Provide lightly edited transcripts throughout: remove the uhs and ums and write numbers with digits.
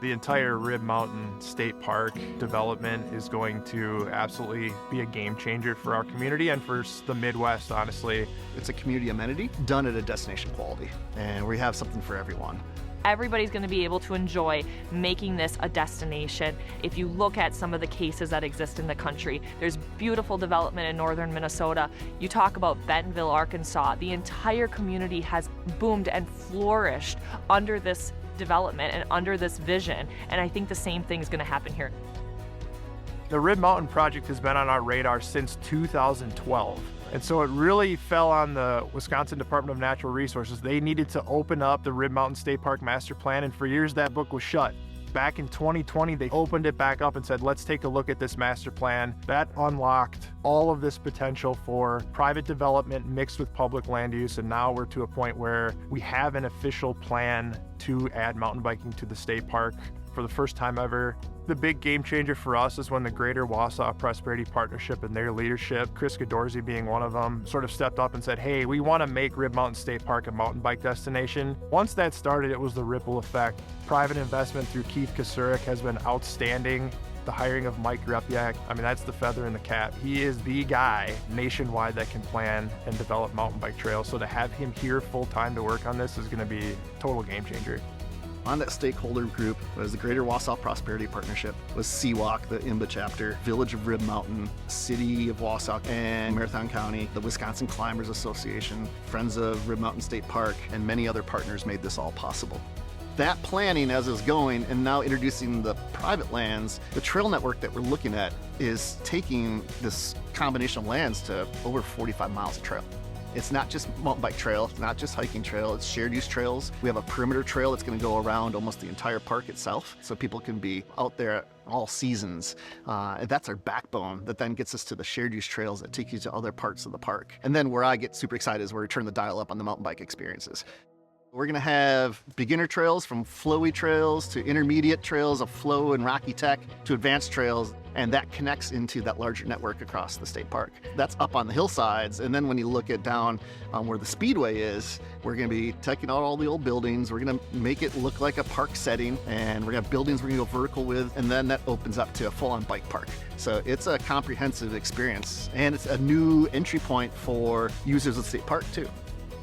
The entire Rib Mountain State Park development is going to absolutely be a game changer for our community and for the Midwest, honestly. It's a community amenity done at a destination quality, and we have something for everyone. Everybody's going to be able to enjoy making this a destination. If you look at some of the cases that exist in the country, there's beautiful development in northern Minnesota. You talk about Bentonville, Arkansas. The entire community has boomed and flourished under this development and under this vision, and I think the same thing is going to happen here. The Rib Mountain project has been on our radar since 2012. And so it really fell on the Wisconsin Department of Natural Resources. They needed to open up the Rib Mountain State Park Master Plan, and for years that book was shut. Back in 2020, they opened it back up and said, let's take a look at this master plan. That unlocked all of this potential for private development mixed with public land use, and now we're to a point where we have an official plan to add mountain biking to the state park for the first time ever. The big game changer for us is when the Greater Wausau Prosperity Partnership and their leadership, Chris Godorsey being one of them, sort of stepped up and said, hey, we want to make Rib Mountain State Park a mountain bike destination. Once that started, it was the ripple effect. Private investment through Keith Kasurik has been outstanding. The hiring of Mike Repiak, I mean, that's the feather in the cap. He is the guy nationwide that can plan and develop mountain bike trails. So to have him here full time to work on this is going to be a total game changer. On that stakeholder group was the Greater Wausau Prosperity Partnership, was CWAC, the IMBA chapter, Village of Rib Mountain, City of Wausau, and Marathon County, the Wisconsin Climbers Association, Friends of Rib Mountain State Park, and many other partners made this all possible. That planning as is going, and now introducing the private lands, the trail network that we're looking at is taking this combination of lands to over 45 miles of trail. It's not just mountain bike trail, it's not just hiking trail, it's shared use trails. We have a perimeter trail that's gonna go around almost the entire park itself, so people can be out there all seasons. And that's our backbone that then gets us to the shared use trails that take you to other parts of the park. And then where I get super excited is where we turn the dial up on the mountain bike experiences. We're gonna have beginner trails from flowy trails to intermediate trails of flow and rocky tech to advanced trails, and that connects into that larger network across the state park. That's up on the hillsides, and then when you look at down where the speedway is, we're gonna be taking out all the old buildings, we're gonna make it look like a park setting, and we're gonna have buildings we're gonna go vertical with, and then that opens up to a full-on bike park. So it's a comprehensive experience, and it's a new entry point for users of the state park too.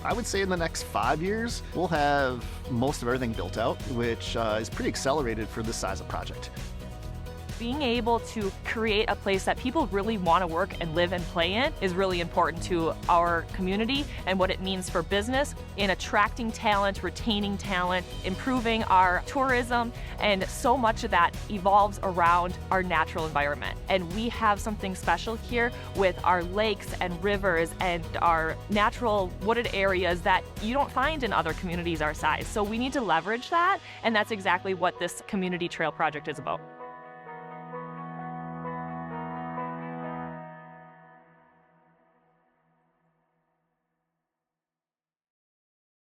I would say in the next 5 years, we'll have most of everything built out, which is pretty accelerated for this size of project. Being able to create a place that people really want to work and live and play in is really important to our community and what it means for business in attracting talent, retaining talent, improving our tourism, and so much of that evolves around our natural environment. And we have something special here with our lakes and rivers and our natural wooded areas that you don't find in other communities our size. So we need to leverage that, and that's exactly what this community trail project is about.